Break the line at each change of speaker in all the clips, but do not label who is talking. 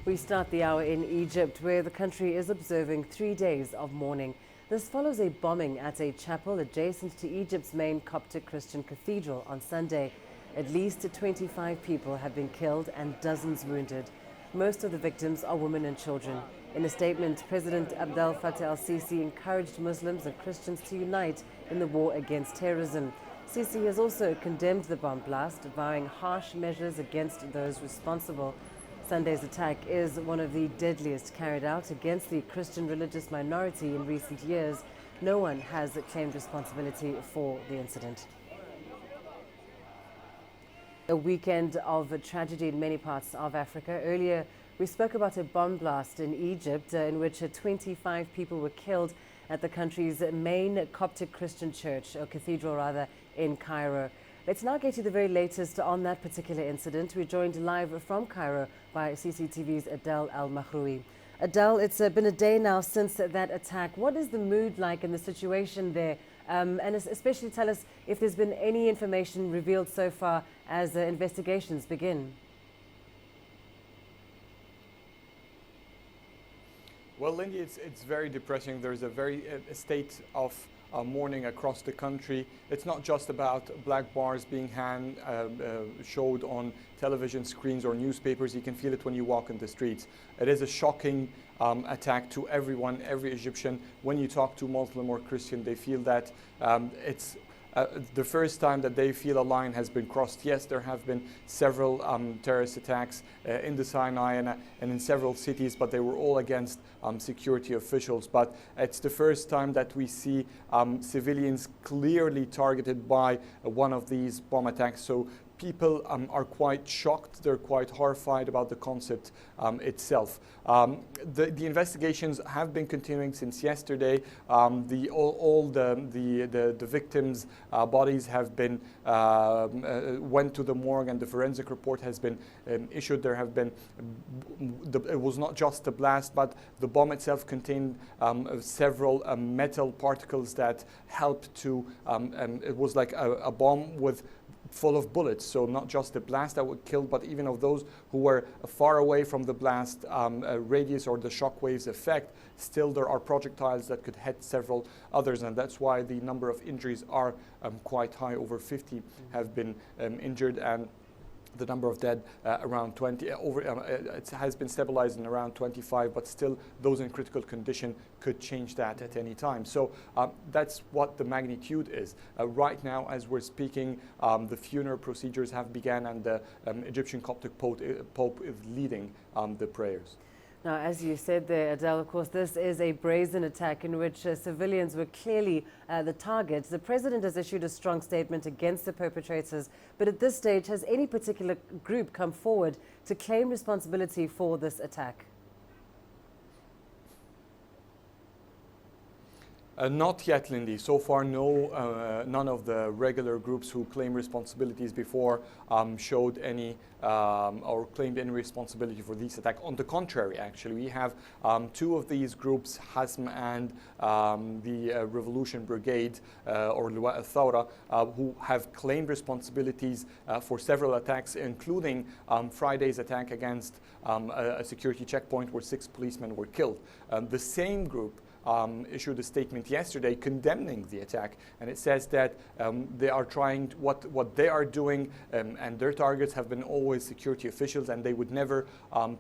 We start the hour in Egypt, where the country is observing 3 days of mourning. This follows a bombing at a chapel adjacent to Egypt's main Coptic Christian cathedral on Sunday. At least 25 people have been killed and dozens wounded. Most of the victims are women and children. In a statement, President Abdel Fattah el-Sisi encouraged Muslims and Christians to unite in the war against terrorism. Sisi has also condemned the bomb blast, vowing harsh measures against those responsible. Sunday's attack is one of the deadliest carried out against the Christian religious minority in recent years. No one has claimed responsibility for the incident. A weekend of tragedy in many parts of Africa. Earlier, we spoke about a bomb blast in Egypt in which 25 people were killed at the country's main Coptic Christian church, or cathedral rather, in Cairo. Let's now get you the very latest on that particular incident. We're joined live from Cairo by CCTV's Adel Al-Mahroui. Adel, it's been a day now since that attack. What is the mood like in the situation there? And especially tell us if there's been any information revealed so far as investigations begin.
Well, Lindy, it's very depressing. There's a state of mourning across the country. It's not just about black bars being showed on television screens or newspapers. You can feel it when you walk in the streets. It is a shocking attack to everyone, every Egyptian. When you talk to Muslim or Christian, they feel that it's the first time that they feel a line has been crossed. Yes, there have been several terrorist attacks in the Sinai and in several cities, but they were all against security officials. But it's the first time that we see civilians clearly targeted by one of these bomb attacks. So people are quite shocked, they're quite horrified about the concept itself. The investigations have been continuing since yesterday. All the victims' bodies have been went to the morgue, and the forensic report has been issued. There have been, it was not just a blast, but the bomb itself contained several metal particles that helped to, it was like a bomb full of bullets, so not just the blast that would kill, but even of those who were far away from the blast radius or the shockwaves effect, still there are projectiles that could hit several others, and that's why the number of injuries are quite high. Over 50 have been injured, and the number of dead around 20. It has been stabilized in around 25, but still those in critical condition could change that at any time. So that's what the magnitude is. Right now, as we're speaking, the funeral procedures have begun, and the Egyptian Coptic Pope is leading the prayers.
Now, as you said there, Adel, of course, this is a brazen attack in which civilians were clearly the targets. The president has issued a strong statement against the perpetrators, but at this stage, has any particular group come forward to claim responsibility for this attack?
Not yet, Lindy. So far, none of the regular groups who claim responsibilities before showed any or claimed any responsibility for this attack. On the contrary, actually, we have two of these groups, Hasm and the Revolution Brigade or el-Thawra, who have claimed responsibilities for several attacks, including Friday's attack against a security checkpoint where 6 policemen were killed. The same group issued a statement yesterday condemning the attack, and it says that they are trying what they are doing, and their targets have been always security officials, and they would never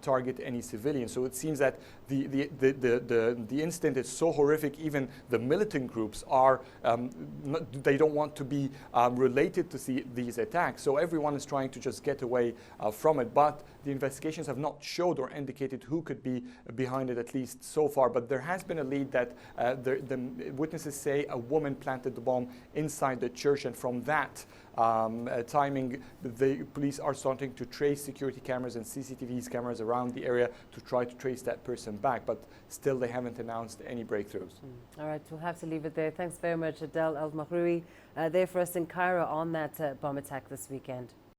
target any civilians. So it seems that the incident is so horrific, even the militant groups are they don't want to be related to these attacks. So everyone is trying to just get away from it, but the investigations have not showed or indicated who could be behind it, at least so far. But there has been a lead that the witnesses say a woman planted the bomb inside the church, and from that timing, the police are starting to trace security cameras and CCTV cameras around the area to try to trace that person back, but still they haven't announced any breakthroughs.
All right, we'll have to leave it there. Thanks very much, Adel Al-Mahroui, there for us in Cairo on that bomb attack this weekend.